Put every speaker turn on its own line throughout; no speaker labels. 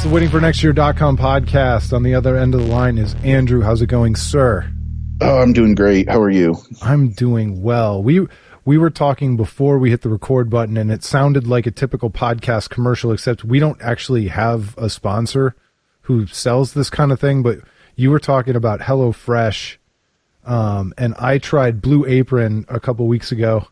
The waitingfornextyear.com podcast. On the other end of the line is Andrew. How's it going, sir?
Oh, I'm doing great. How are you?
I'm doing well. We were talking before we hit the record button, and it sounded like a typical podcast commercial, except we don't actually have a sponsor who sells this kind of thing, but you were talking about HelloFresh, and I tried Blue Apron a couple weeks ago,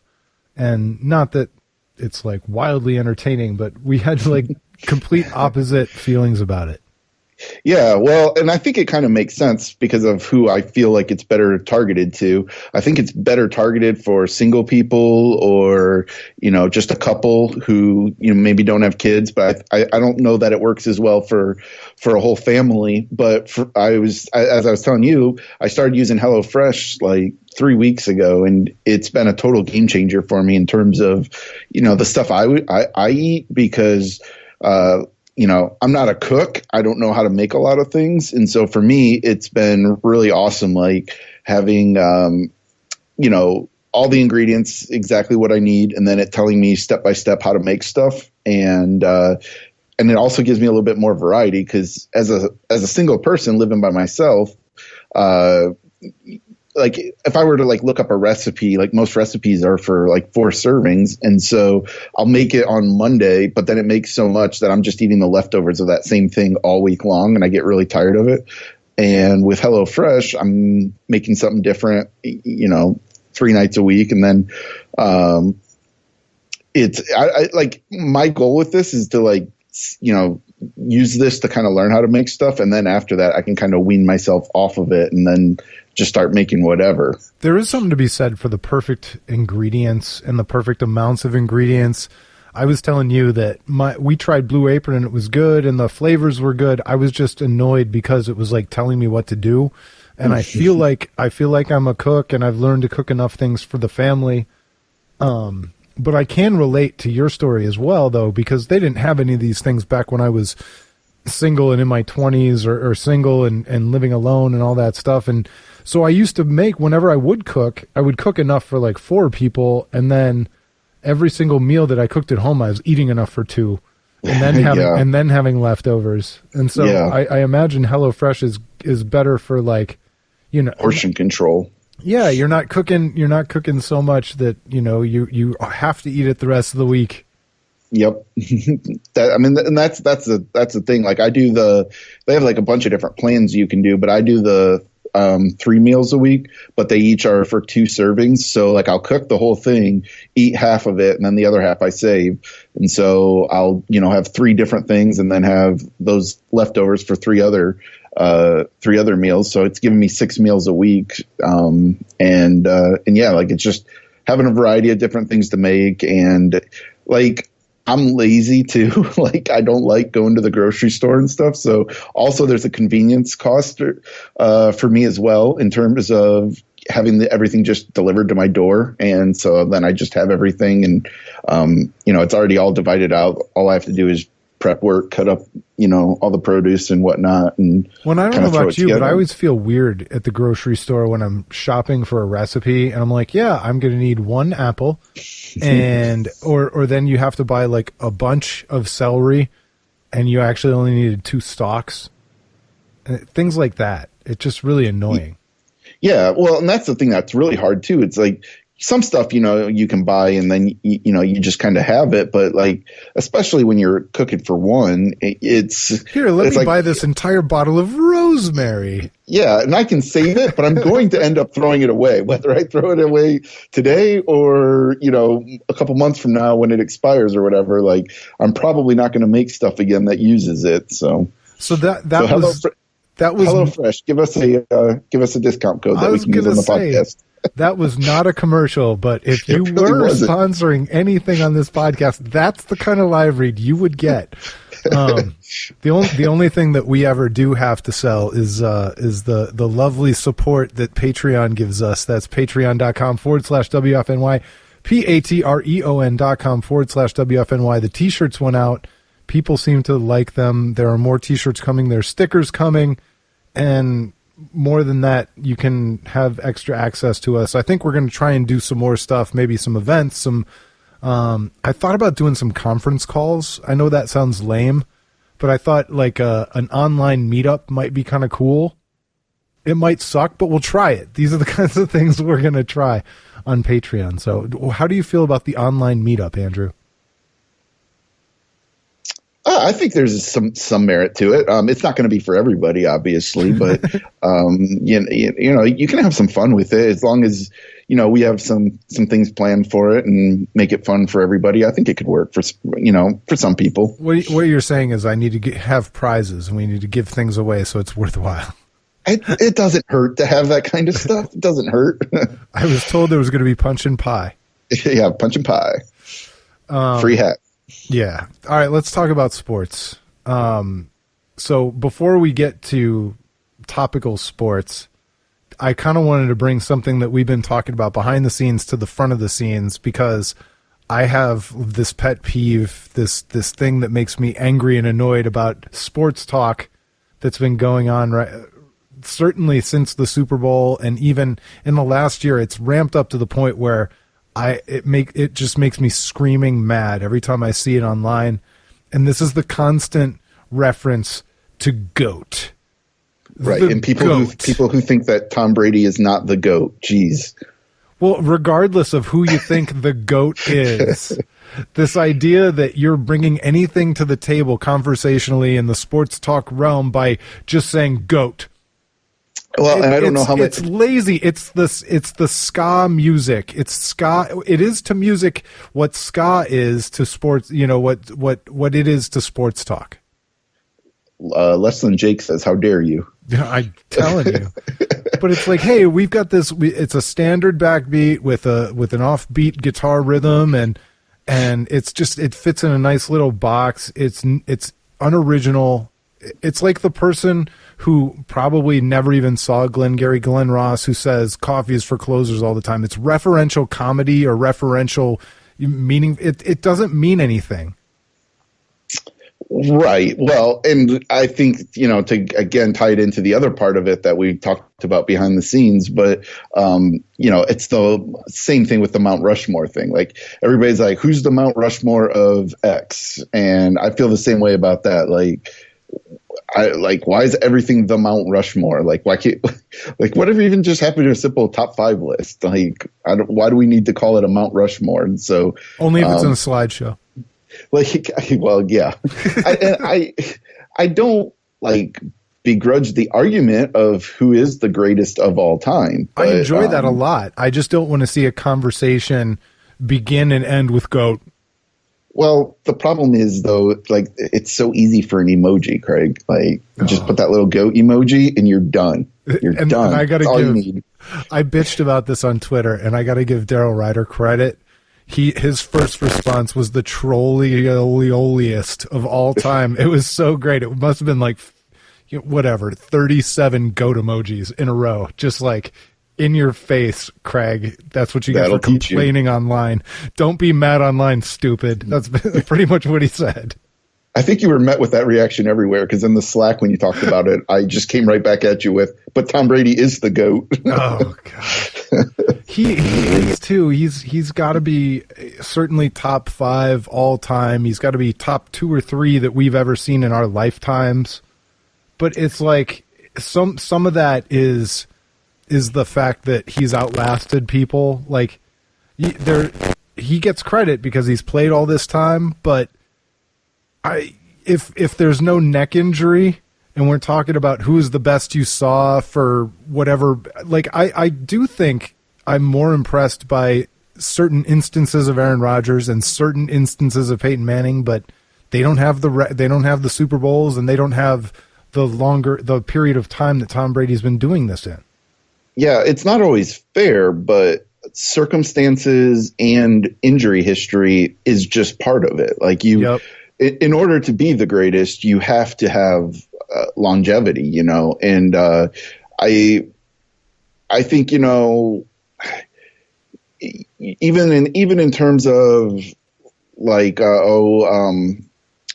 and not that it's like wildly entertaining, but we had like complete opposite feelings about it.
Yeah, well, and I think it kind of makes sense because of who I feel like it's better targeted to. I think it's better targeted for single people or, just a couple who, maybe don't have kids. But I don't know that it works as well for a whole family. But as I was telling you, I started using HelloFresh like 3 weeks ago, and it's been a total game changer for me in terms of, the stuff I eat because I'm not a cook. I don't know how to make a lot of things. And so for me, it's been really awesome, like having, all the ingredients, exactly what I need. And then it telling me step by step how to make stuff. And it also gives me a little bit more variety because as a single person living by myself, like if I were to like look up a recipe, like most recipes are for like 4 servings. And so I'll make it on Monday, but then it makes so much that I'm just eating the leftovers of that same thing all week long. And I get really tired of it. And with HelloFresh, I'm making something different, 3 nights a week. And then, I like my goal with this is to like, use this to kind of learn how to make stuff. And then after that, I can kind of wean myself off of it and then just start making whatever.
There is something to be said for the perfect ingredients and the perfect amounts of ingredients. I was telling you that we tried Blue Apron and it was good and the flavors were good. I was just annoyed because it was like telling me what to do. And I feel like I'm a cook and I've learned to cook enough things for the family. But I can relate to your story as well, though, because they didn't have any of these things back when I was single and in my 20s or single and living alone and all that stuff. And so I used to make, whenever I would cook enough for like 4 people. And then every single meal that I cooked at home, I was eating enough for 2 and then having leftovers. And so I imagine HelloFresh is better for like,
portion control.
Yeah, you're not cooking so much that, you have to eat it the rest of the week.
Yep. And that's the thing. Like they have like a bunch of different plans you can do, but I do the 3 meals a week, but they each are for 2 servings. So like I'll cook the whole thing, eat half of it, and then the other half I save. And so I'll, have 3 different things and then have those leftovers for 3 other meals. So it's giving me 6 meals a week. And yeah, like it's just having a variety of different things to make. And like, I'm lazy too. Like I don't like going to the grocery store and stuff. So also there's a convenience cost, for me as well in terms of having everything just delivered to my door. And so then I just have everything and, it's already all divided out. All I have to do is prep work, cut up, all the produce and whatnot. And
I don't know about you, but I always feel weird at the grocery store when I'm shopping for a recipe and I'm like, yeah, I'm going to need 1 apple and, or then you have to buy like a bunch of celery and you actually only needed 2 stalks. Things like that. It's just really annoying.
Yeah. Well, and that's the thing that's really hard too. It's like, some stuff, you can buy and then, you just kind of have it. But like, especially when you're cooking for one, it's
here, let me buy this entire bottle of rosemary.
Yeah. And I can save it, but I'm going to end up throwing it away, whether I throw it away today or, a couple months from now when it expires or whatever. Like I'm probably not going to make stuff again that uses it. So that was HelloFresh. Give us a discount code that we can use on the podcast.
That was not a commercial, but if you were sponsoring anything on this podcast, that's the kind of live read you would get. The only thing that we ever do have to sell is the lovely support that Patreon gives us. That's patreon.com/WFNY, patreon.com/WFNY. The t-shirts went out. People seem to like them. There are more t-shirts coming. There's stickers coming. And more than that, you can have extra access to us. I think we're going to try and do some more stuff, maybe some events, I thought about doing some conference calls. I know that sounds lame, but I thought like an online meetup might be kind of cool. It might suck, but we'll try it. These are the kinds of things we're going to try on Patreon. So how do you feel about the online meetup, Andrew?
I think there's some merit to it. It's not going to be for everybody, obviously, but you can have some fun with it as long as we have some things planned for it and make it fun for everybody. I think it could work for some people.
What you're saying is I need to have prizes and we need to give things away so it's worthwhile.
It doesn't hurt to have that kind of stuff. It doesn't hurt.
I was told there was going to be punch and pie.
Yeah, punch and pie. Free hat.
Yeah. All right, let's talk about sports. So before we get to topical sports, I kind of wanted to bring something that we've been talking about behind the scenes to the front of the scenes because I have this pet peeve, this thing that makes me angry and annoyed about sports talk that's been going on certainly since the Super Bowl, and even in the last year, it's ramped up to the point where it just makes me screaming mad every time I see it online. And this is the constant reference to GOAT.
Right. And people who think that Tom Brady is not the GOAT. Jeez.
Well, regardless of who you think the GOAT is, this idea that you're bringing anything to the table conversationally in the sports talk realm by just saying GOAT.
Well, and I don't know how much
it's lazy. It's the ska music. It's ska. It is to music what ska is to sports. What it is to sports talk.
Less than Jake says, "How dare you?"
I'm telling you. But it's like, hey, we've got this. It's a standard backbeat with an offbeat guitar rhythm, and it fits in a nice little box. It's unoriginal. It's like the person who probably never even saw Glenn Ross, who says coffee is for closers all the time. It's referential comedy or referential meaning. It doesn't mean anything.
Right. Well, and I think, to again tie it into the other part of it that we talked about behind the scenes, but, it's the same thing with the Mount Rushmore thing. Like everybody's like, who's the Mount Rushmore of X? And I feel the same way about that. Why is everything the Mount Rushmore? Like, why can't, whatever even just happened to a simple top 5 list? Why do we need to call it a Mount Rushmore? And so
only if it's in a slideshow.
Well, yeah. I don't begrudge the argument of who is the greatest of all time. But,
I enjoy that a lot. I just don't want to see a conversation begin and end with GOAT.
Well, the problem is, though, it's so easy for an emoji, Craig. Just put that little goat emoji and you're done. You're done. And
That's all you need. I bitched about this on Twitter, and I got to give Daryl Ryder credit. His first response was the trolliest of all time. It was so great. It must have been 37 goat emojis in a row, just in your face, Craig. That's what you get for complaining online. Don't be mad online, stupid. That's pretty much what he said.
I think you were met with that reaction everywhere, because in the Slack when you talked about it, I just came right back at you with, but Tom Brady is the GOAT.
Oh, God. He is, too. He's got to be certainly top 5 all time. He's got to be top 2 or 3 that we've ever seen in our lifetimes. But it's some of that is the fact that he's outlasted people. He gets credit because he's played all this time, but if there's no neck injury and we're talking about who's the best you saw for whatever, I do think I'm more impressed by certain instances of Aaron Rodgers and certain instances of Peyton Manning, but they don't have the Super Bowls, and they don't have the period of time that Tom Brady's been doing this in.
Yeah, it's not always fair, but circumstances and injury history is just part of it.
Yep.
In order to be the greatest, you have to have longevity, and I think, even in terms of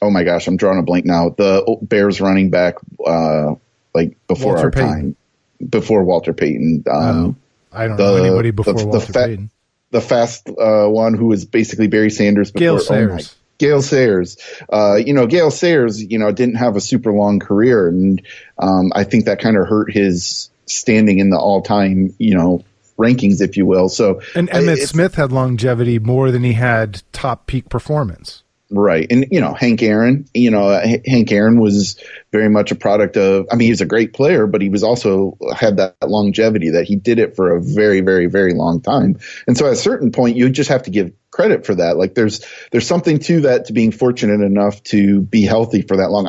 oh my gosh, I'm drawing a blank now. The Bears running back, before
Walter
our
Payton.
time. before Walter Payton.
I don't know anybody before Walter Payton.
The fast one who was basically Barry Sanders before.
Gale Sayers.
Gale Sayers. Gale Sayers, didn't have a super long career, and I think that kind of hurt his standing in the all-time, rankings, if you will. So,
and Emmitt Smith had longevity more than he had top peak performance.
Right. And, Hank Aaron, Hank Aaron was very much a product of, he was a great player, but he was also had that longevity that he did it for a very, very, very long time. And so at a certain point, you just have to give credit for that. Like there's something to that, to being fortunate enough to be healthy for that long.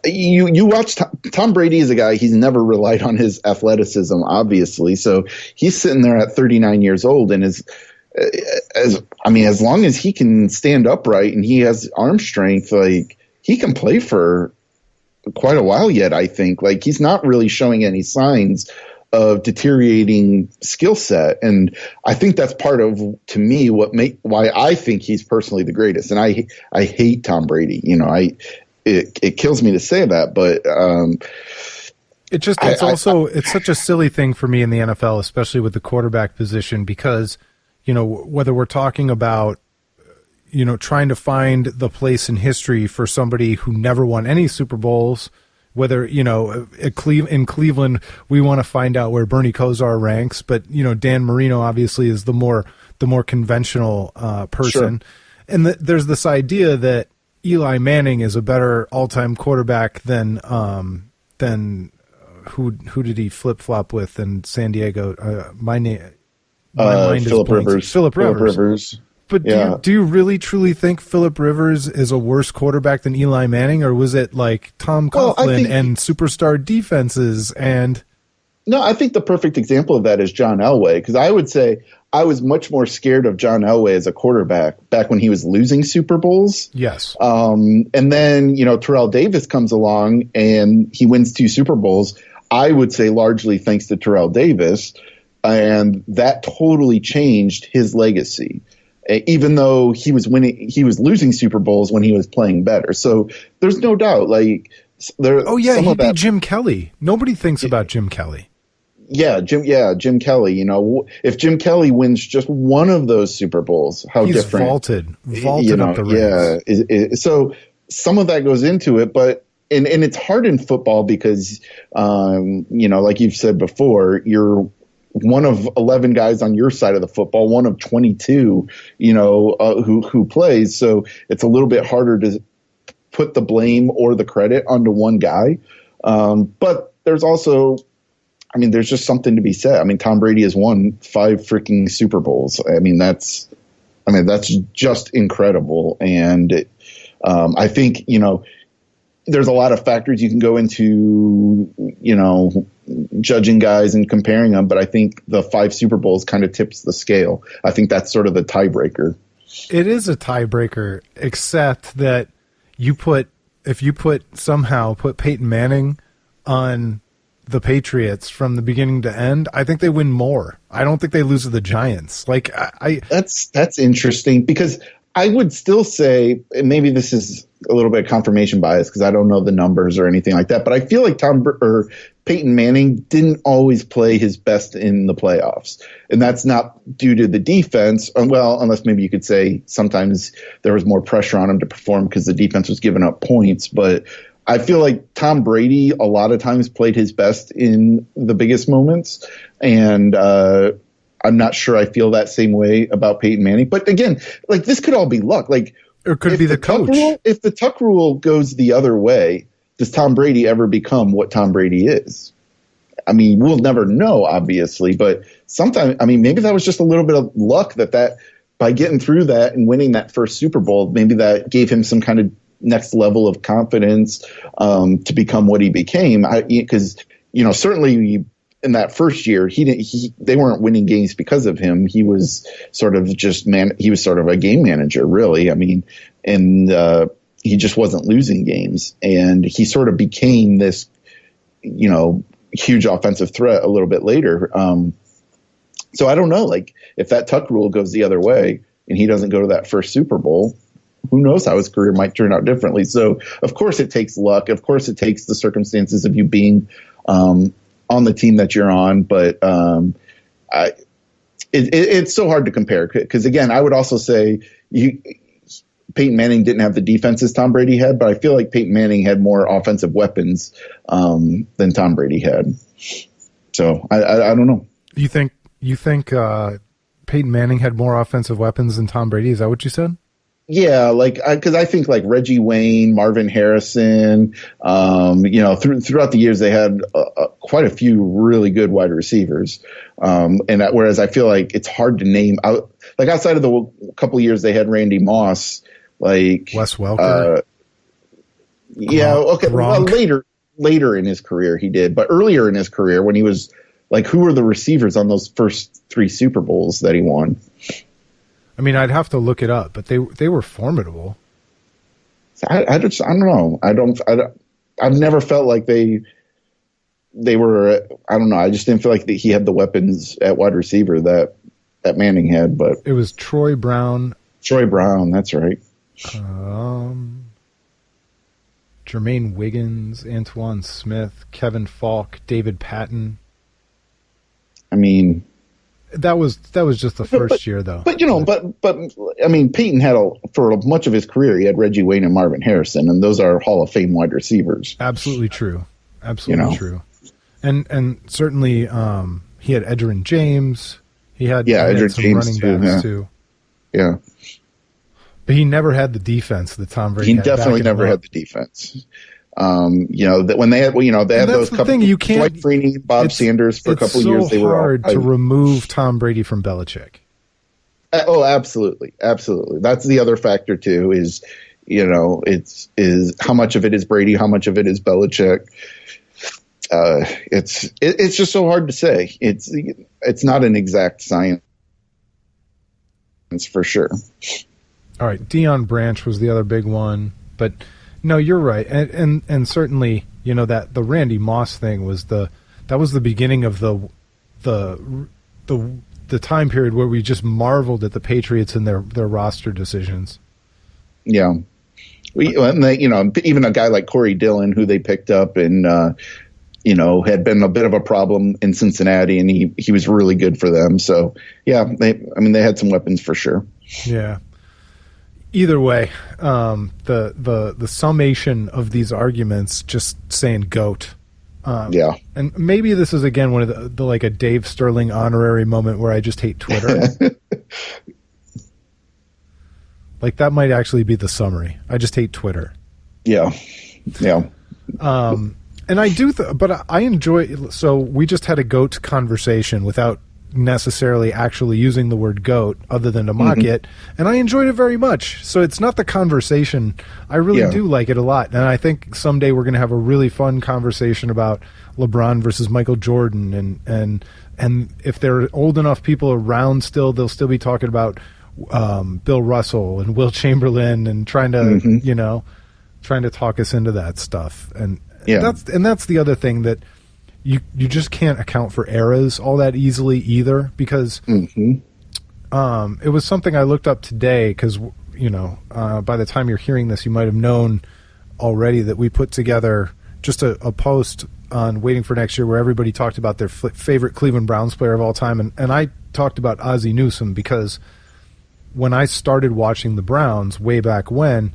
You watch Tom Brady is a guy, he's never relied on his athleticism, obviously. So he's sitting there at 39 years old and as long as he can stand upright and he has arm strength, like he can play for quite a while yet. I think like he's not really showing any signs of deteriorating skill set. And I think that's part of, to me, why I think he's personally the greatest. And I hate Tom Brady. It kills me to say that, but
it's such a silly thing for me in the NFL, especially with the quarterback position, because whether we're talking about, trying to find the place in history for somebody who never won any Super Bowls, whether, in Cleveland, we want to find out where Bernie Kosar ranks, but, Dan Marino obviously is the more conventional person. Sure. And there's this idea that Eli Manning is a better all-time quarterback than who did he flip-flop with in San Diego? My mind
Philip Rivers.
Philip Rivers. But do you really truly think Philip Rivers is a worse quarterback than Eli Manning, or was it like Tom Coughlin and superstar defenses? And
no, I think the perfect example of that is John Elway, because I would say I was much more scared of John Elway as a quarterback back when he was losing Super Bowls.
Yes.
And then, Terrell Davis comes along and he wins 2 Super Bowls. I would say largely thanks to Terrell Davis. And that totally changed his legacy, even though he was losing Super Bowls when he was playing better. So there's no doubt, he
beat Jim Kelly. Nobody thinks about Jim Kelly.
Jim Kelly. If Jim Kelly wins just one of those Super Bowls, he's different.
Vaulted up the ranks.
So some of that goes into it, but and it's hard in football because, like you've said before, you're one of 11 guys on your side of the football, one of 22, who plays. So it's a little bit harder to put the blame or the credit onto one guy. But there's also, there's just something to be said. Tom Brady has won 5 freaking Super Bowls. That's just incredible. And I think, there's a lot of factors you can go into, judging guys and comparing them, but I think the 5 Super Bowls kind of tips the scale. I think that's sort of the tiebreaker.
It is a tiebreaker, except that if you put Peyton Manning on the Patriots from the beginning to end, I think they win more. I don't think they lose to the Giants.
That's interesting, because I would still say, and maybe this is a little bit of confirmation bias because I don't know the numbers or anything like that, but I feel like Peyton Manning didn't always play his best in the playoffs. And that's not due to the defense. Well, unless maybe you could say sometimes there was more pressure on him to perform because the defense was giving up points. But I feel like Tom Brady a lot of times played his best in the biggest moments. And I'm not sure I feel that same way about Peyton Manning. But again, this could all be luck.
Or it could be the coach.
If the Tuck rule goes the other way, does Tom Brady ever become what Tom Brady is? We'll never know, obviously, but sometimes, maybe that was just a little bit of luck that by getting through that and winning that first Super Bowl, maybe that gave him some kind of next level of confidence to become what he became. Because, certainly in that first year, they weren't winning games because of him. He was sort of he was sort of a game manager, really. And he just wasn't losing games, and he sort of became this, huge offensive threat a little bit later. So I don't know, if that Tuck rule goes the other way and he doesn't go to that first Super Bowl, who knows how his career might turn out differently. So of course it takes luck. Of course it takes the circumstances of you being, on the team that you're on, but it's so hard to compare because, again, I would also say Peyton Manning didn't have the defenses Tom Brady had, but I feel like Peyton Manning had more offensive weapons than Tom Brady had. So I don't know.
You think Peyton Manning had more offensive weapons than Tom Brady? Is that what you said?
Yeah, because I think like Reggie Wayne, Marvin Harrison, throughout the years they had quite a few really good wide receivers, whereas I feel like it's hard to name out. Like outside of the couple of years they had Randy Moss, like
Wes Welker.
Okay. Well, later in his career he did, but earlier in his career when he was like, who were the receivers on those first 3 Super Bowls that he won?
I mean, I'd have to look it up, but they were formidable.
I don't know. I've never felt like they were. I don't know. I just didn't feel like he had the weapons at wide receiver that Manning had. But
it was Troy Brown.
That's right.
Jermaine Wiggins, Antoine Smith, Kevin Falk, David Patton.
I mean,
that was just the first year, though.
But I mean, Peyton had for much of his career, he had Reggie Wayne and Marvin Harrison, and those are Hall of Fame wide receivers.
Absolutely true. Absolutely true. And certainly, he had Edgerrin James. He had
Edgerrin
some
James
running backs too.
Yeah.
But he never had the defense that Tom Brady had.
He definitely never had the defense. That when they had, they had those couple. Dwight Freeney, Bob Sanders for a couple of years. They were
hard to remove Tom Brady from Belichick.
Oh, absolutely, absolutely. That's the other factor too. Is is how much of it is Brady, how much of it is Belichick. It's just so hard to say. It's not an exact science for sure.
All right, Deion Branch was the other big one, but no, you're right, and certainly that the Randy Moss thing was the beginning of the time period where we just marveled at the Patriots and their roster decisions.
Yeah, even a guy like Corey Dillon, who they picked up and had been a bit of a problem in Cincinnati, and he was really good for them. So yeah, they had some weapons for sure.
Yeah. Either way, the summation of these arguments, just saying GOAT. And maybe this is again one of the like a Dave Sterling honorary moment where I just hate Twitter. Like that might actually be the summary. I just hate Twitter.
Yeah.
And I do, but I enjoy. So we just had a GOAT conversation without necessarily actually using the word GOAT other than to mock it, and I enjoyed it very much. So it's not the conversation. I really do like it a lot, and I think someday we're going to have a really fun conversation about LeBron versus Michael Jordan, and if there are old enough people around still, they'll still be talking about Bill Russell and Will Chamberlain and trying to talk us into that stuff, and that's the other thing that you just can't account for eras all that easily either, because it was something I looked up today because, by the time you're hearing this, you might have known already that we put together just a post on Waiting for Next Year where everybody talked about their favorite Cleveland Browns player of all time. And I talked about Ozzie Newsome because when I started watching the Browns way back when,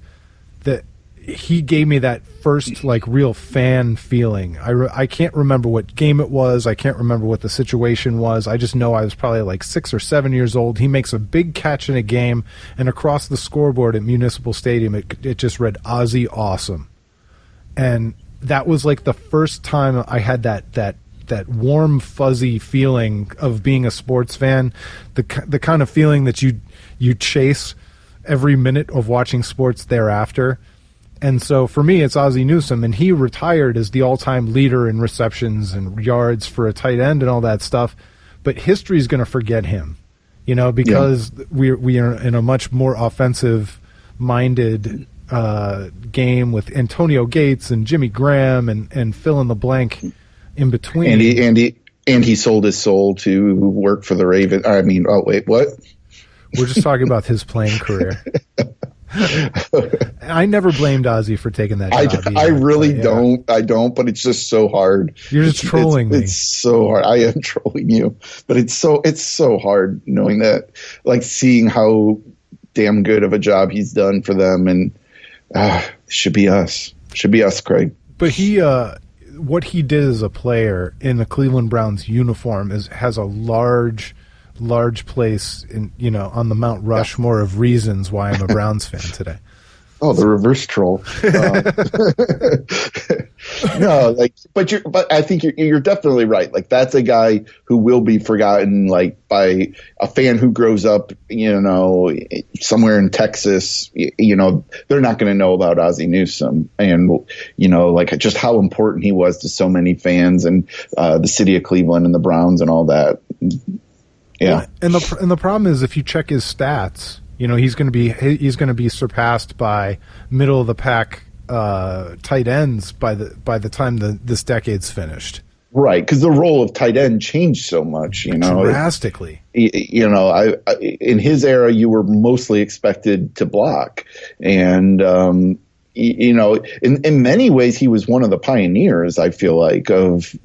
that he gave me that first like real fan feeling. I can't remember what game it was. I can't remember what the situation was. I just know I was probably like 6 or 7 years old. He makes a big catch in a game, and across the scoreboard at Municipal Stadium, it just read Ozzie Awesome. And that was like the first time I had that warm, fuzzy feeling of being a sports fan, the kind of feeling that you chase every minute of watching sports thereafter. And so for me, it's Ozzie Newsome, and he retired as the all-time leader in receptions and yards for a tight end and all that stuff. But history is going to forget him, because we are in a much more offensive-minded game with Antonio Gates and Jimmy Graham and fill in the blank in between.
And he sold his soul to work for the Ravens. I mean, oh wait, what?
We're just talking about his playing career. I never blamed Ozzie for taking that job.
I really don't. I don't, but it's just so hard.
You're just trolling me.
It's so hard. I am trolling you, but it's so hard knowing that, like, seeing how damn good of a job he's done for them, and should be us, Craig.
But what he did as a player in the Cleveland Browns uniform has a large place in, on the Mount Rushmore of reasons why I'm a Browns fan today.
Oh, the reverse troll. No, but I think you're definitely right. Like, that's a guy who will be forgotten, like, by a fan who grows up, somewhere in Texas. They're not going to know about Ozzie Newsome, and like, just how important he was to so many fans, and the city of Cleveland and the Browns and all that. Yeah.
And the problem is, if you check his stats, he's going to be surpassed by middle of the pack tight ends by the time this decade's finished.
Right, because the role of tight end changed so much,
drastically.
In his era, you were mostly expected to block, and in many ways, he was one of the pioneers, I feel like, of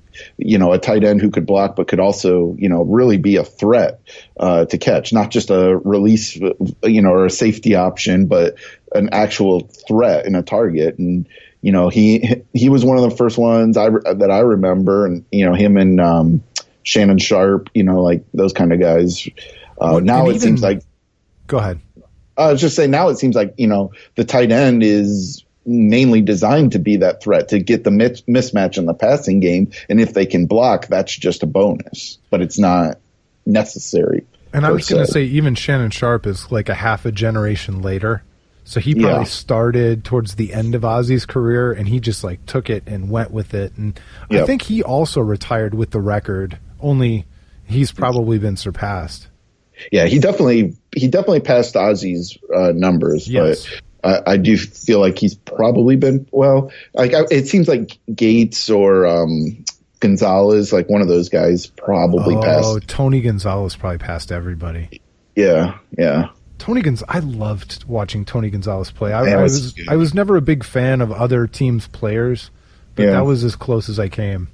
a tight end who could block but could also, really be a threat to catch, not just a release, or a safety option, but an actual threat and a target. And he was one of the first ones that I remember, and him and Shannon Sharp, like those kind of guys. Now it seems like.
Go ahead.
I was just saying, now it seems like the tight end is mainly designed to be that threat, to get the mismatch in the passing game, and if they can block, that's just a bonus, but it's not necessary.
And I was going to say, even Shannon Sharp is like a half a generation later, so he probably started towards the end of Ozzie's career, and he just like took it and went with it. And I think he also retired with the record, only he's probably been surpassed.
Yeah, he definitely passed Ozzie's numbers,
yes.
But I do feel like he's probably been, it seems like Gates or Gonzalez, like one of those guys, probably passed.
Oh, Tony Gonzalez probably passed everybody.
Yeah.
Tony Gonzalez, I loved watching Tony Gonzalez play. I was never a big fan of other teams' players, but that was as close as I came.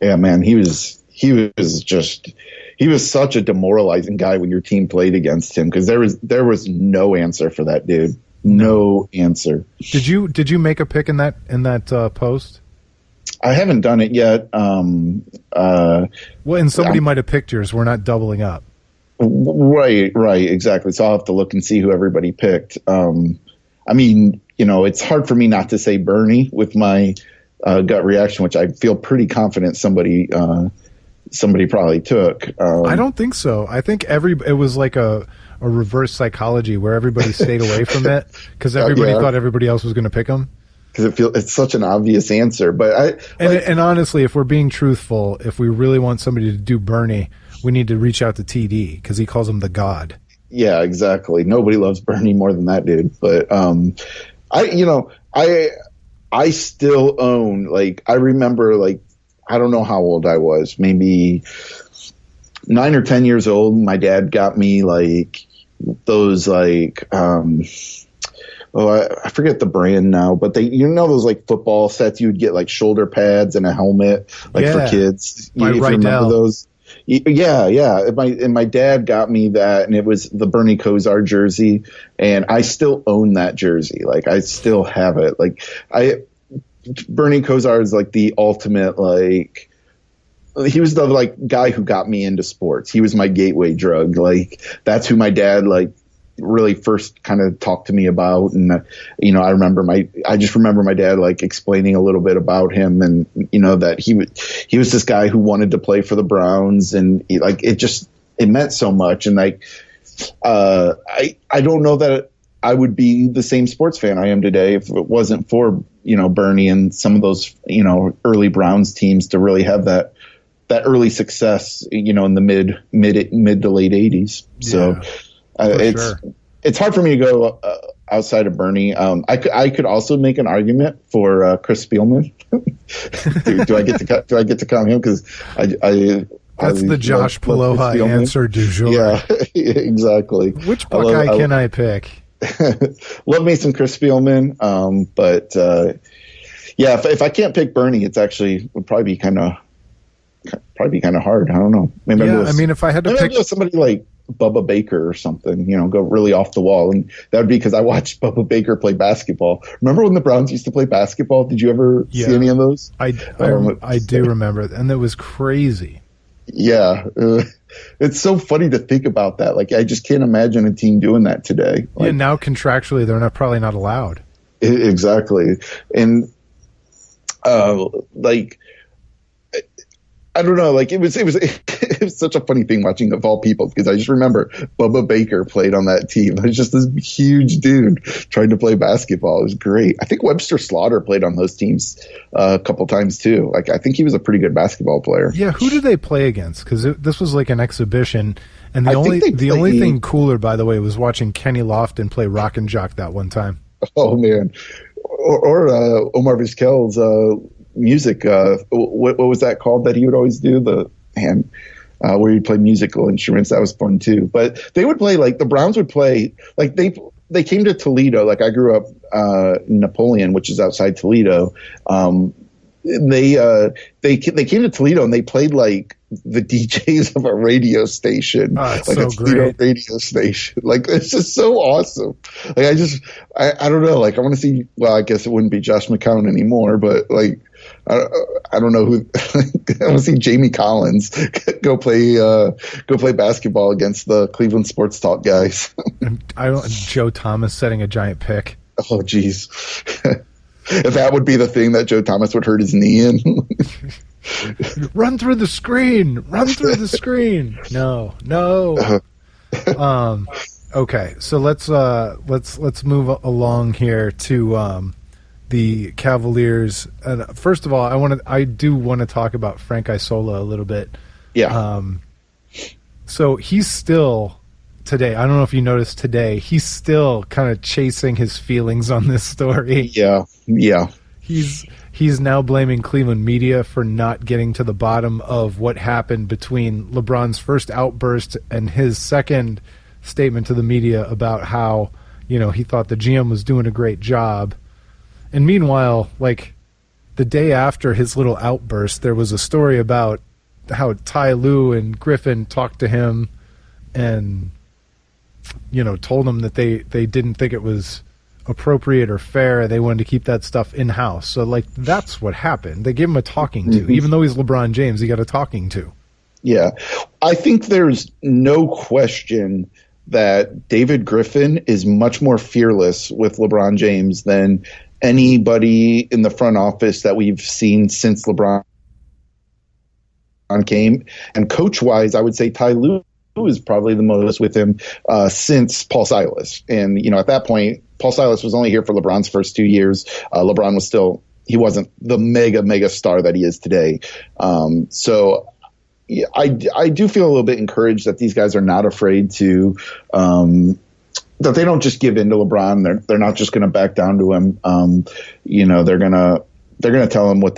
Yeah, man, he was such a demoralizing guy when your team played against him, because there was no answer for that dude. No answer.
Did you make a pick in that post?
I haven't done it yet.
And somebody might have picked yours. We're not doubling up.
Right, exactly. So I'll have to look and see who everybody picked. It's hard for me not to say Bernie with my gut reaction, which I feel pretty confident somebody probably took.
I don't think so. I think it was like a reverse psychology where everybody stayed away from it because everybody thought everybody else was going to pick them.
Because it's such an obvious answer. But
and honestly, if we're being truthful, if we really want somebody to do Bernie, we need to reach out to TD because he calls him the God.
Yeah, exactly. Nobody loves Bernie more than that dude. But I still own, like, I remember, like, I don't know how old I was, maybe 9 or 10 years old. My dad got me like those like I forget the brand now, but those like football sets you'd get, like shoulder pads and a helmet, like for kids.
You
remember those? Yeah. My dad got me that, and it was the Bernie Kosar jersey, and I still own that jersey. Like, I still have it. Like, Bernie Kosar is like the ultimate, like, he was the like guy who got me into sports. He was my gateway drug. Like, that's who my dad like really first kind of talked to me about. And I just remember my dad like explaining a little bit about him, and that he was this guy who wanted to play for the Browns, and it meant so much. And like I don't know that I would be the same sports fan I am today if it wasn't for Bernie and some of those early Browns teams to really have that early success in the mid to late 80s. So it's hard for me to go outside of Bernie. I could also make an argument for Chris Spielman. do I get to count him? Because
that's the Josh Paloha answer du jour.
Yeah, exactly.
Which Buckeye can I pick?
love me some Chris Spielman. But yeah, if I can't pick Bernie, it's actually would probably be kind of hard. I don't know. Maybe
I mean, if I had to pick
somebody like Bubba Baker or something, go really off the wall, and that would be because I watched Bubba Baker play basketball. Remember when the Browns used to play basketball? Did you ever see any of those?
I do remember, and that was crazy.
Yeah, it's so funny to think about that. Like, I just can't imagine a team doing that today. Like,
now contractually, they're probably not allowed.
Exactly, and like, I don't know. Like, it was such a funny thing watching of all people, because I just remember Bubba Baker played on that team. It was just this huge dude trying to play basketball. It was great. I think Webster Slaughter played on those teams a couple times too. Like, I think he was a pretty good basketball player.
Yeah, who did they play against? Because this was like an exhibition, and the only thing cooler, by the way, was watching Kenny Lofton play Rock and Jock that one time.
Oh man, or Omar Vizquel's music. What was that called that he would always do? Where he'd play musical instruments. That was fun too. But they would play, like, the Browns would play, like, they came to Toledo. Like, I grew up in Napoleon, which is outside Toledo. They came to Toledo and they played like the DJs of a radio station, like so a Toledo radio station. Like, it's just so awesome. Like, I don't know. Like, I want to see. Well, I guess it wouldn't be Josh McCown anymore, but like, I don't know who. I want to see Jamie Collins go play basketball against the Cleveland Sports Talk guys.
Joe Thomas setting a giant pick.
Oh, geez. If that would be the thing that Joe Thomas would hurt his knee in.
Run through the screen. Run through the screen. No. Okay, so let's move along here to the Cavaliers. First of all, I do want to talk about Frank Isola a little bit.
Yeah.
So he's still today. I don't know if you noticed today. He's still kind of chasing his feelings on this story.
Yeah.
He's now blaming Cleveland media for not getting to the bottom of what happened between LeBron's first outburst and his second statement to the media about how, he thought the GM was doing a great job. And meanwhile, like, the day after his little outburst, there was a story about how Ty Lue and Griffin talked to him and, told him that they didn't think it was appropriate or fair. They wanted to keep that stuff in-house. So, like, that's what happened. They gave him a talking to. Even though he's LeBron James, he got a talking to.
Yeah. I think there's no question that David Griffin is much more fearless with LeBron James than anybody in the front office that we've seen since LeBron came. And coach-wise, I would say Ty Lue is probably the most with him since Paul Silas. And, at that point, Paul Silas was only here for LeBron's first 2 years. LeBron was he wasn't the mega star that he is today. So I do feel a little bit encouraged that these guys are not afraid to that they don't just give in to LeBron. They're not just going to back down to him. They're gonna tell him what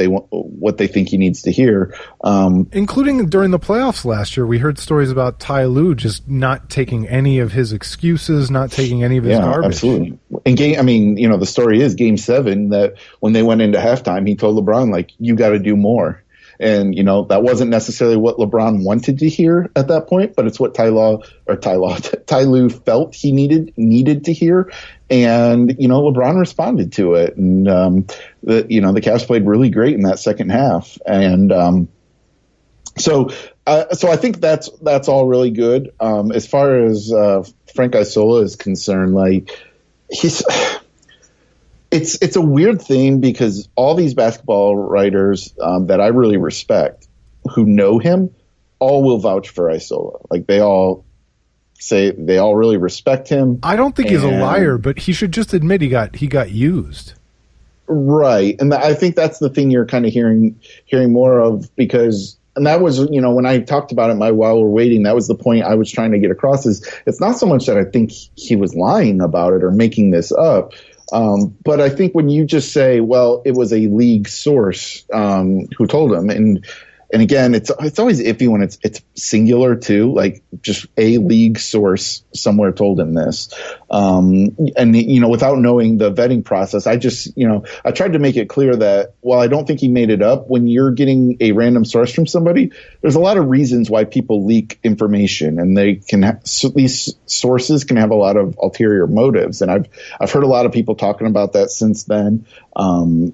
they think he needs to hear.
Including during the playoffs last year, we heard stories about Ty Lue just not taking any of his excuses, not taking any of his garbage.
Absolutely. And the story is Game 7 that when they went into halftime, he told LeBron, like, you got to do more. And, that wasn't necessarily what LeBron wanted to hear at that point, but it's what Ty Lue felt he needed to hear. And, LeBron responded to it. And, the Cavs played really great in that second half. And so I think that's all really good. As far as Frank Isola is concerned, like, it's a weird thing because all these basketball writers that I really respect who know him all will vouch for Isola. Like, they all say they all really respect him.
I don't think he's a liar, but he should just admit he got used.
Right. And I think that's the thing you're kind of hearing more of, because, and that was, when I talked about it while we're waiting, that was the point I was trying to get across, is it's not so much that I think he was lying about it or making this up. But I think when you just say, well, it was a league source who told him, and again, it's always iffy when it's singular too, like just a league source somewhere told him this. And, without knowing the vetting process, I just, I tried to make it clear that while I don't think he made it up, when you're getting a random source from somebody, there's a lot of reasons why people leak information, and they can these sources can have a lot of ulterior motives. And I've heard a lot of people talking about that since then. And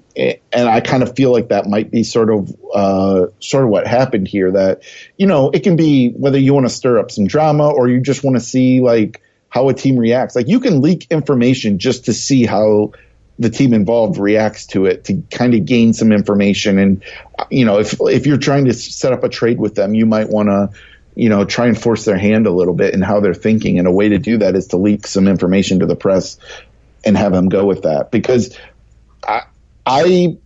I kind of feel like that might be sort of what happened here, that, it can be whether you want to stir up some drama or you just want to see like how a team reacts. Like, you can leak information just to see how the team involved reacts to it, to kind of gain some information. And, if you're trying to set up a trade with them, you might want to, try and force their hand a little bit in how they're thinking. And a way to do that is to leak some information to the press and have them go with that. Because I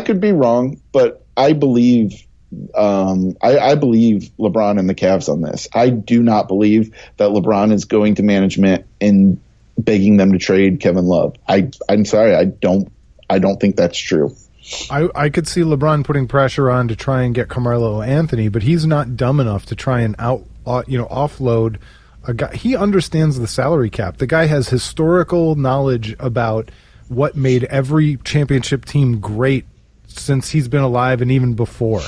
could be wrong, but I believe I believe LeBron and the Cavs on this. I do not believe that LeBron is going to management and begging them to trade Kevin Love. I'm sorry, I don't think that's true.
I could see LeBron putting pressure on to try and get Carmelo Anthony, but he's not dumb enough to try and offload a guy. He understands the salary cap. The guy has historical knowledge about what made every championship team great since he's been alive and even before.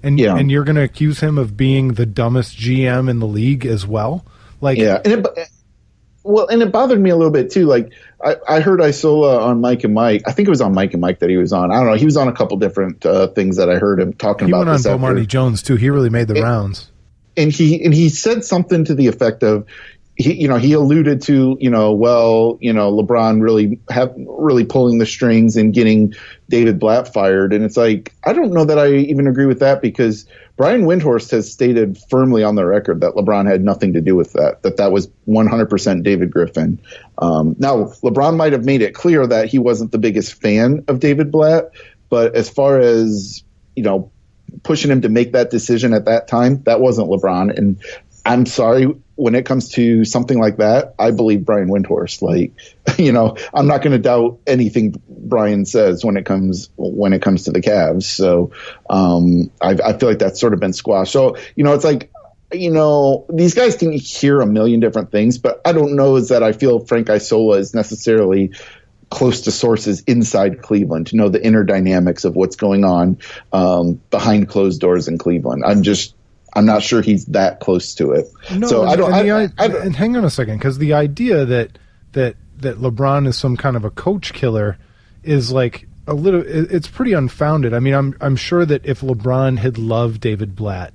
And you're going to accuse him of being the dumbest GM in the league as well? Like, yeah. And
it bothered me a little bit too. Like, I heard Isola on Mike and Mike. I think it was on Mike and Mike that he was on. I don't know. He was on a couple different things that I heard him talking about.
He went on Bomani Jones too. He really made the rounds.
And he said something to the effect of, he alluded to, LeBron really pulling the strings and getting David Blatt fired. And it's like, I don't know that I even agree with that, because Brian Windhorst has stated firmly on the record that LeBron had nothing to do with that was 100% David Griffin. Now, LeBron might have made it clear that he wasn't the biggest fan of David Blatt, but as far as, pushing him to make that decision at that time, that wasn't LeBron. And I'm sorry, when it comes to something like that, I believe Brian Windhorst. Like, I'm not going to doubt anything Brian says when it comes to the Cavs. So I feel like that's sort of been squashed. So, it's like, these guys can hear a million different things, but I don't know is that I feel Frank Isola is necessarily close to sources inside Cleveland to know the inner dynamics of what's going on behind closed doors in Cleveland. I'm not sure he's that close to it.
No, so and hang on a second, because the idea that LeBron is some kind of a coach killer is like it's pretty unfounded. I mean, I'm sure that if LeBron had loved David Blatt,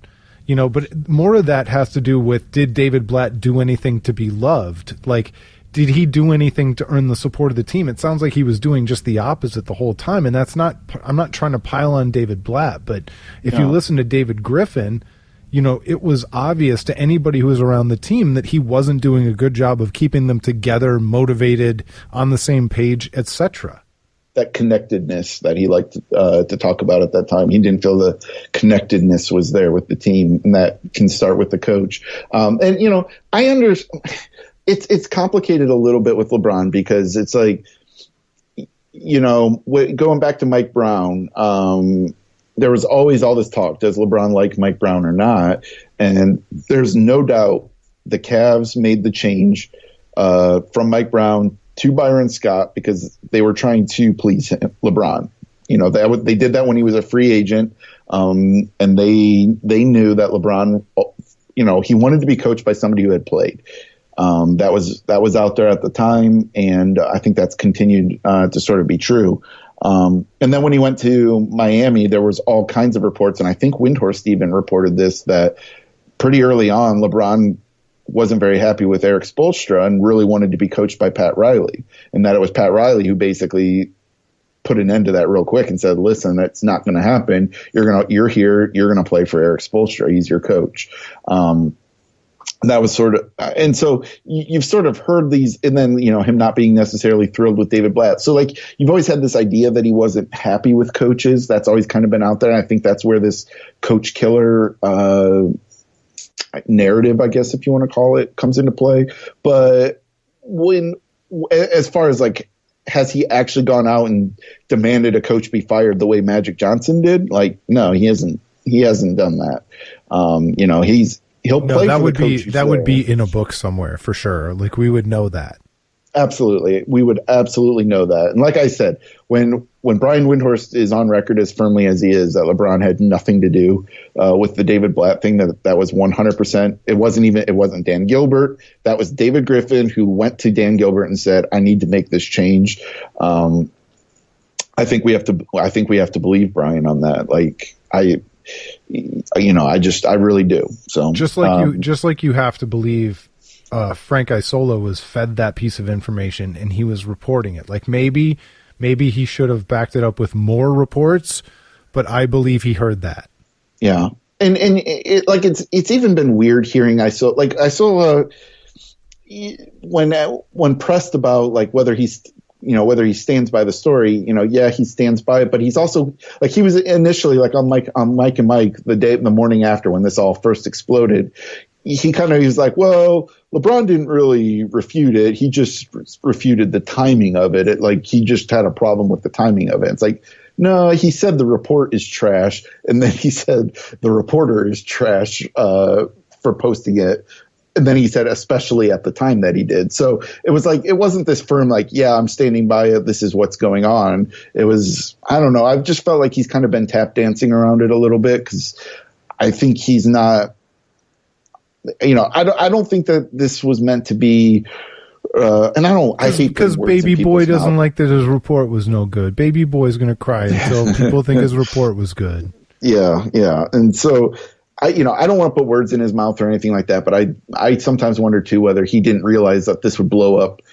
but more of that has to do with, did David Blatt do anything to be loved? Like, did he do anything to earn the support of the team? It sounds like he was doing just the opposite the whole time, and that's not. I'm not trying to pile on David Blatt, but if you listen to David Griffin, it was obvious to anybody who was around the team that he wasn't doing a good job of keeping them together, motivated, on the same page, etc.
That connectedness that he liked to talk about at that time, he didn't feel the connectedness was there with the team, and that can start with the coach. And I understand. It's complicated a little bit with LeBron, because it's like, going back to Mike Brown, there was always all this talk, does LeBron like Mike Brown or not? And there's no doubt the Cavs made the change from Mike Brown to Byron Scott because they were trying to please LeBron. They did that when he was a free agent, and they knew that LeBron, he wanted to be coached by somebody who had played. That was out there at the time, and I think that's continued to sort of be true. And then when he went to Miami, there was all kinds of reports, and I think Windhorst even reported this, that pretty early on, LeBron wasn't very happy with Eric Spoelstra and really wanted to be coached by Pat Riley, and that it was Pat Riley who basically put an end to that real quick and said, listen, that's not going to happen. You're here. You're going to play for Eric Spoelstra. He's your coach. That was sort of, and so you've sort of heard these, and then, him not being necessarily thrilled with David Blatt. So like, you've always had this idea that he wasn't happy with coaches. That's always kind of been out there. And I think that's where this coach killer, narrative, I guess, if you want to call it, comes into play. But as far as like, has he actually gone out and demanded a coach be fired the way Magic Johnson did? Like, no, he hasn't done that. He'll play for the coach.
That would be in a book somewhere for sure. Like, we would know that.
Absolutely. We would absolutely know that. And like I said, when Brian Windhorst is on record as firmly as he is that LeBron had nothing to do with the David Blatt thing, that was 100%. It wasn't Dan Gilbert. That was David Griffin, who went to Dan Gilbert and said, I need to make this change. I think we have to believe Brian on that. Like I really do. So
just like you have to believe Frank Isola was fed that piece of information and he was reporting it. Like maybe he should have backed it up with more reports, but I believe he heard that.
Yeah. And it's even been weird hearing Isola when pressed about like whether he stands by the story, he stands by it, but he's also like, he was initially like on Mike and Mike the morning after when this all first exploded. He was like, well, LeBron didn't really refute it. He just refuted the timing of it. He just had a problem with the timing of it. It's like, no, he said the report is trash. And then he said the reporter is trash for posting it. And then he said, especially at the time that he did. So it was like, it wasn't this firm, like, yeah, I'm standing by it. This is what's going on. It was, I don't know. I've just felt like he's kind of been tap dancing around it a little bit because I think he's not, I don't think that this was meant to be, I hate
because Baby Boy doesn't like that his report was no good. Baby Boy's going to cry until people think his report was good.
Yeah. Yeah. And so I don't want to put words in his mouth or anything like that, but I sometimes wonder too whether he didn't realize that this would blow up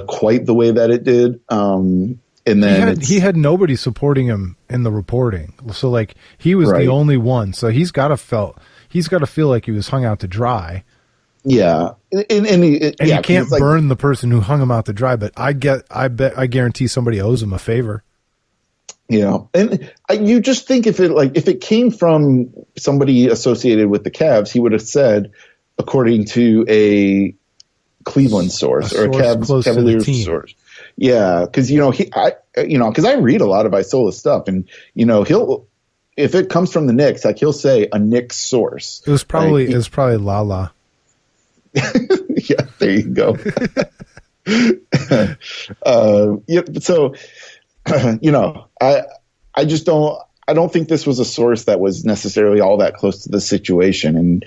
quite the way that it did. And then
he had nobody supporting him in the reporting, so like he was the only one. So he's got to feel like he was hung out to dry.
Yeah, and
you can't burn the person who hung him out to dry. But I guarantee somebody owes him a favor.
And you just think if it came from somebody associated with the Cavs, he would have said, according to a Cleveland source or a Cavaliers source. Yeah, because because I read a lot of Isola's stuff, and if it comes from the Knicks, like he'll say a Knicks source.
It was probably Lala.
Yeah, there you go. So. I don't think this was a source that was necessarily all that close to the situation.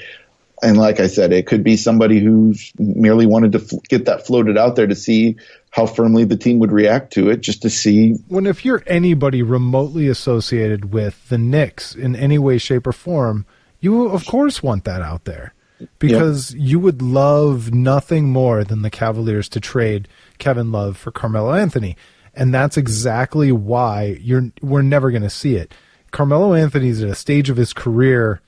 And like I said, it could be somebody who merely wanted to get that floated out there to see how firmly the team would react to it, just to see.
When if you're anybody remotely associated with the Knicks in any way, shape, or form, you of course want that out there because you would love nothing more than the Cavaliers to trade Kevin Love for Carmelo Anthony. And that's exactly why we're never going to see it. Carmelo Anthony's at a stage of his career,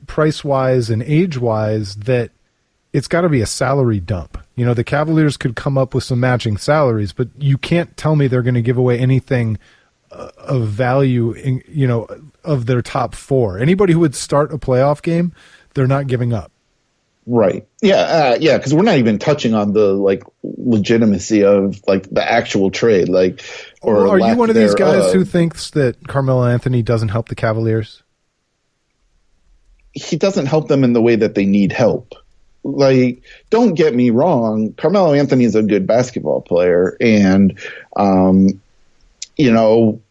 price-wise and age-wise, that it's got to be a salary dump. The Cavaliers could come up with some matching salaries, but you can't tell me they're going to give away anything of value, of their top four. Anybody who would start a playoff game, they're not giving up.
Right. Yeah. Because we're not even touching on the legitimacy of the actual trade. Or
are you one of these guys who thinks that Carmelo Anthony doesn't help the Cavaliers?
He doesn't help them in the way that they need help. Don't get me wrong. Carmelo Anthony is a good basketball player, and in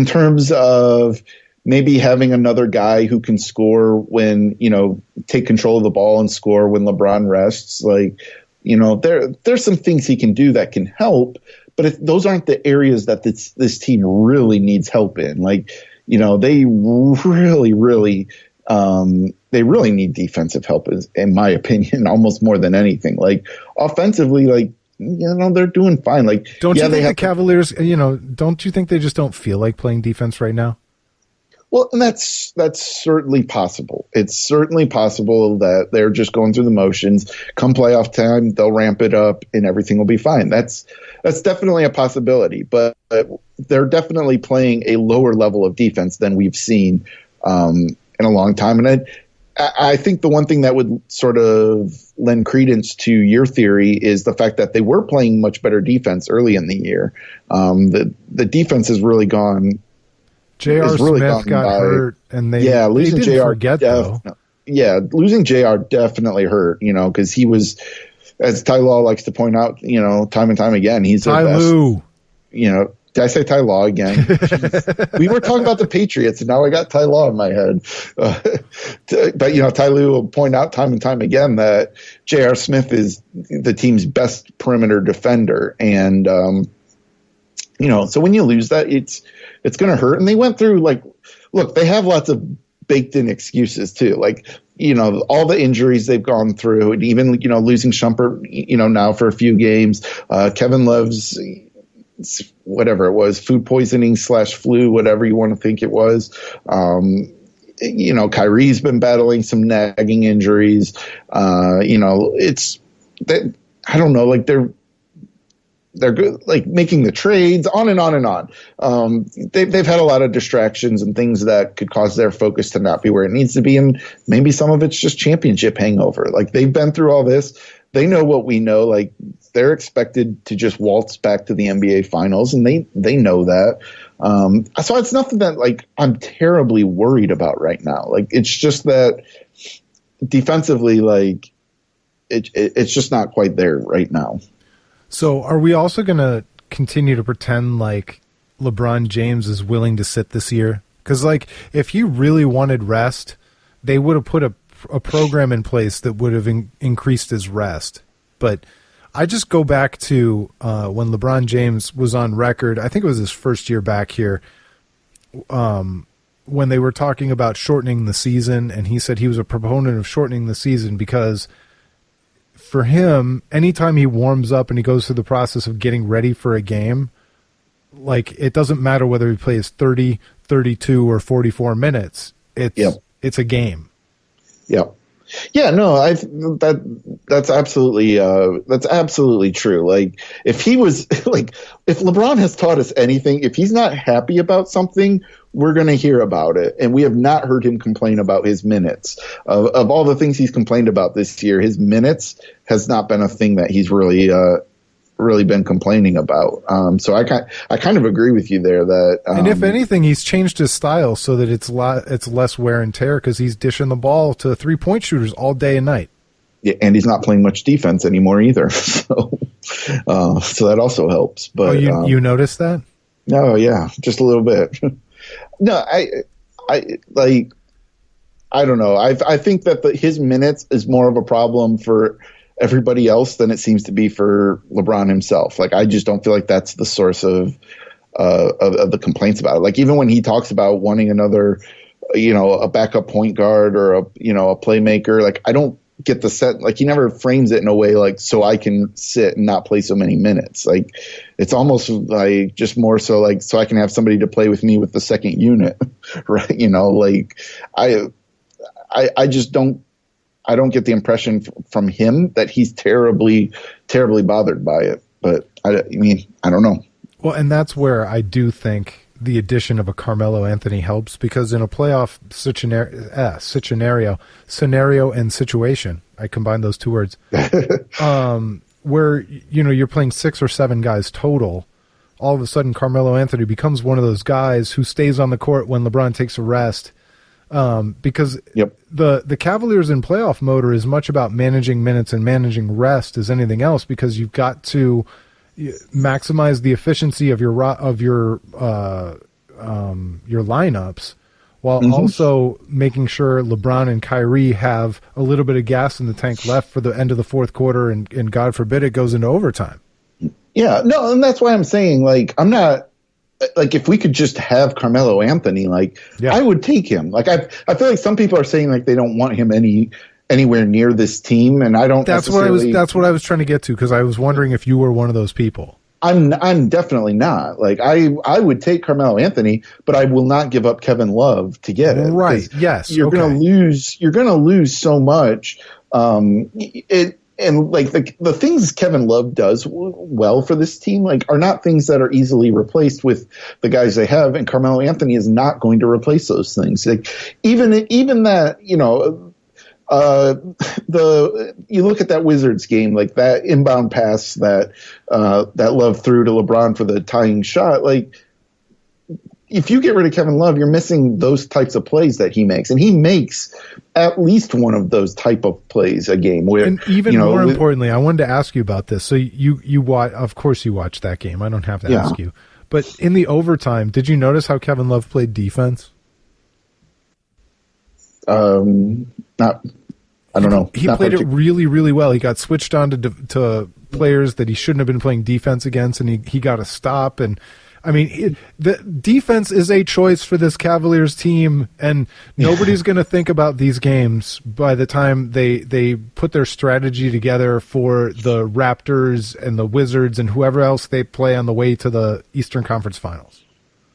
terms of maybe having another guy who can score when, take control of the ball and score when LeBron rests. There's some things he can do that can help, but those aren't the areas that this team really needs help in. They really need defensive help, in my opinion, almost more than anything. Offensively, they're doing fine.
Don't you think the Cavaliers, don't you think they just don't feel like playing defense right now?
Well, and that's certainly possible. It's certainly possible that they're just going through the motions. Come playoff time, they'll ramp it up and everything will be fine. That's definitely a possibility, but they're definitely playing a lower level of defense than we've seen in a long time. And I think the one thing that would sort of lend credence to your theory is the fact that they were playing much better defense early in the year. The defense has really gone.
J.R. Smith got hurt, and they didn't forget, though.
Yeah, losing J.R. definitely hurt, because he was as Ty Lue likes to point out, time and time again, he's the best.
Lue.
Did I say Ty Lue again? We were talking about the Patriots, and now I got Ty Lue in my head. But Ty Lue will point out time and time again that J.R. Smith is the team's best perimeter defender, and so when you lose that, it's going to hurt. And they went through look, they have lots of baked in excuses too, all the injuries they've gone through, and even losing Shumpert, now for a few games. Kevin Love's whatever it was, food poisoning / flu, whatever you want to think it was. Kyrie's been battling some nagging injuries. It's that I don't know, they're good, making the trades, on and on and on. They've had a lot of distractions and things that could cause their focus to not be where it needs to be, and maybe some of it's just championship hangover. They've been through all this. They know what we know. They're expected to just waltz back to the NBA Finals, and they know that. So it's nothing that I'm terribly worried about right now. It's just that defensively, it's just not quite there right now.
So are we also going to continue to pretend like LeBron James is willing to sit this year? Because if he really wanted rest, they would have put a program in place that would have increased his rest. But I just go back to when LeBron James was on record, I think it was his first year back here, when they were talking about shortening the season, and he said he was a proponent of shortening the season because for him, anytime he warms up and he goes through the process of getting ready for a game, it doesn't matter whether he plays 30, 32, or 44 minutes. It's a game.
Yep. Yeah, no, that's absolutely true. If he was if LeBron has taught us anything, if he's not happy about something, we're going to hear about it. And we have not heard him complain about his minutes. Of all the things he's complained about this year, his minutes has not been a thing that he's really been complaining about. So I kind of agree with you there that
and if anything, he's changed his style so that it's less wear and tear because he's dishing the ball to 3-point shooters all day and night.
Yeah, and he's not playing much defense anymore either. So that also helps. But
you noticed that?
No, yeah, just a little bit. No, I don't know. I think that his minutes is more of a problem for everybody else than it seems to be for LeBron himself. I just don't feel like that's the source of the complaints about it. Even when he talks about wanting another, a backup point guard or a playmaker, I don't get the set. He never frames it in a way so I can sit and not play so many minutes. It's almost just more so so I can have somebody to play with me with the second unit, right? I just don't. I don't get the impression from him that he's terribly, terribly bothered by it. But I don't know.
Well, and that's where I do think the addition of a Carmelo Anthony helps, because in a playoff scenario and situation, I combine those two words, where you're playing 6 or 7 guys total. All of a sudden, Carmelo Anthony becomes one of those guys who stays on the court when LeBron takes a rest. Because the Cavaliers in playoff mode are as much about managing minutes and managing rest as anything else, because you've got to maximize the efficiency of your lineups while also making sure LeBron and Kyrie have a little bit of gas in the tank left for the end of the fourth quarter, and God forbid it goes into overtime.
Yeah, no, and that's why I'm saying I'm not. If we could just have Carmelo Anthony, I would take him. I feel like some people are saying they don't want him anywhere near this team, and I don't.
That's what I was trying to get to, because I was wondering if you were one of those people.
I'm definitely not. I would take Carmelo Anthony, but I will not give up Kevin Love to get it.
Right. Yes.
You're going to lose. You're going to lose so much. And the things Kevin Love does well for this team, are not things that are easily replaced with the guys they have. And Carmelo Anthony is not going to replace those things. Even that, you look at that Wizards game, that inbound pass that Love threw to LeBron for the tying shot, if you get rid of Kevin Love, you're missing those types of plays that he makes, and he makes at least one of those type of plays a game. Where,
and even more importantly, I wanted to ask you about this. So you watch, of course, you watched that game. I don't have to ask you, but in the overtime, did you notice how Kevin Love played defense? I don't know. He played it really, really well. He got switched on to players that he shouldn't have been playing defense against, and he got a stop. And I mean, the defense is a choice for this Cavaliers team, and nobody's going to think about these games by the time they put their strategy together for the Raptors and the Wizards and whoever else they play on the way to the Eastern Conference Finals.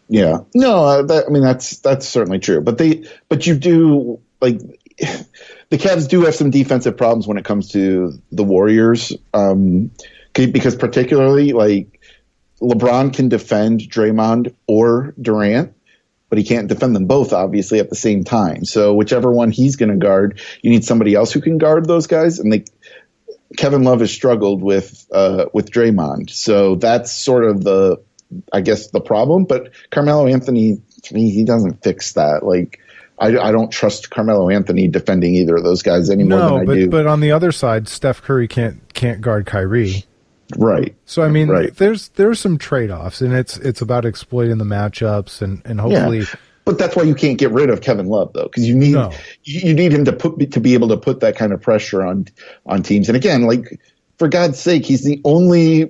Yeah, no, that's certainly true. But you do like. The Cavs do have some defensive problems when it comes to the Warriors, because particularly like LeBron can defend Draymond or Durant, but he can't defend them both obviously at the same time. So whichever one he's going to guard, you need somebody else who can guard those guys. And Kevin Love has struggled with Draymond, so that's sort of the problem. But Carmelo Anthony, to me, he doesn't fix that. Like. I don't trust Carmelo Anthony defending either of those guys any more than I do.
But on the other side, Steph Curry can't guard Kyrie.
Right.
So I mean, there's some trade-offs, and it's about exploiting the matchups and hopefully.
Yeah. But that's why you can't get rid of Kevin Love though, because you need him to be able to put that kind of pressure on teams. And again, like for God's sake, he's the only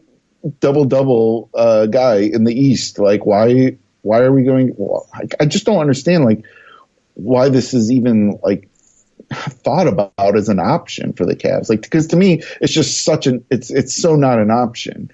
double guy in the East. Like why are we going? Well, I just don't understand. Like. Why this is even like thought about as an option for the Cavs. Like, because to me, it's just it's so not an option.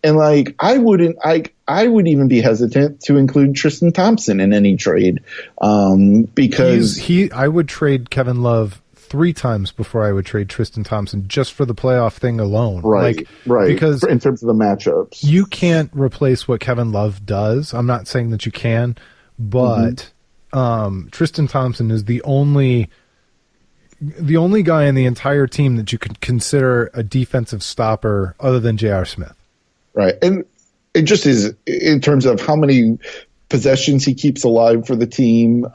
And like, I would even be hesitant to include Tristan Thompson in any trade. Because
I would trade Kevin Love 3 times before I would trade Tristan Thompson just for the playoff thing alone.
Right. Because in terms of the matchups,
you can't replace what Kevin Love does. I'm not saying that you can, but Tristan Thompson is the only guy in the entire team that you could consider a defensive stopper other than J.R. Smith.
Right. And it just is in terms of how many possessions he keeps alive for the team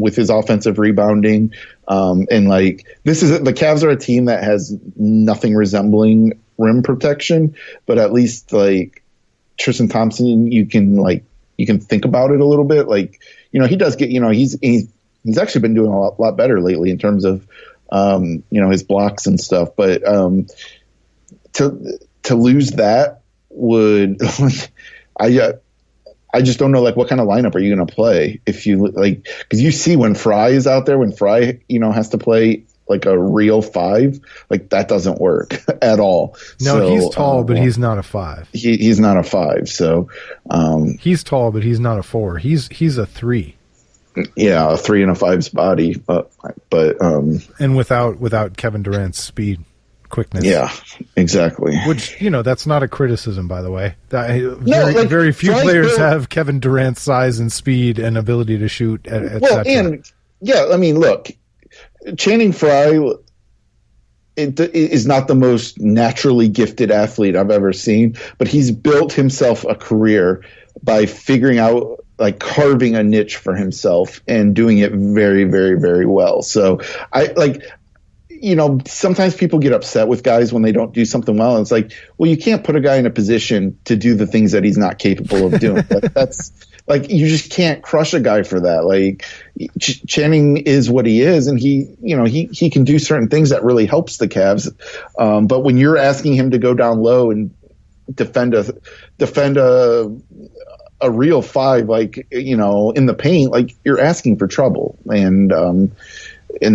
with his offensive rebounding. And like the Cavs are a team that has nothing resembling rim protection, but at least like Tristan Thompson, you can think about it a little bit. Like, he does get, he's actually been doing a lot better lately in terms of, his blocks and stuff. But to lose that would, I just don't know, like, what kind of lineup are you going to play if you because you see when Fry is out there, when Fry, has to play like a real 5, like that doesn't work at all.
No, he's tall, but he's not a 5.
He's not a 5. So
he's tall, but he's not a 4. He's a 3.
Yeah, a 3 and a 5's body, but
and without Kevin Durant's speed, quickness.
Yeah, exactly.
Which that's not a criticism, by the way. Very few players have Kevin Durant's size and speed and ability to shoot.
Look. Channing Frye is not the most naturally gifted athlete I've ever seen, but he's built himself a career by figuring out, like, carving a niche for himself and doing it very, very, very well. So sometimes people get upset with guys when they don't do something well. And it's like, well, you can't put a guy in a position to do the things that he's not capable of doing. Like, you just can't crush a guy for that. Like, Channing is what he is, and he can do certain things that really helps the Cavs. But when you're asking him to go down low and defend a real 5, like, in the paint, like, you're asking for trouble. And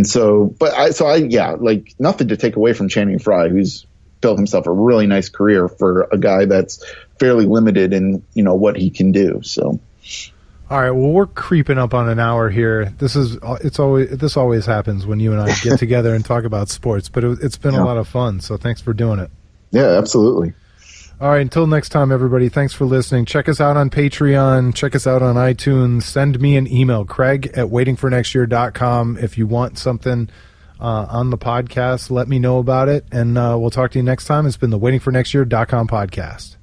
so nothing to take away from Channing Frye, who's built himself a really nice career for a guy that's fairly limited in, what he can do. So.
All right, well, we're creeping up on an hour here. This always happens when you and I get together and talk about sports, but it's been a lot of fun, so thanks for doing it.
Yeah, absolutely.
All right, until next time, everybody, thanks for listening. Check us out on Patreon. Check us out on iTunes. Send me an email, Craig@waitingfornextyear.com. If you want something on the podcast, let me know about it, and we'll talk to you next time. It's been the waitingfornextyear.com podcast.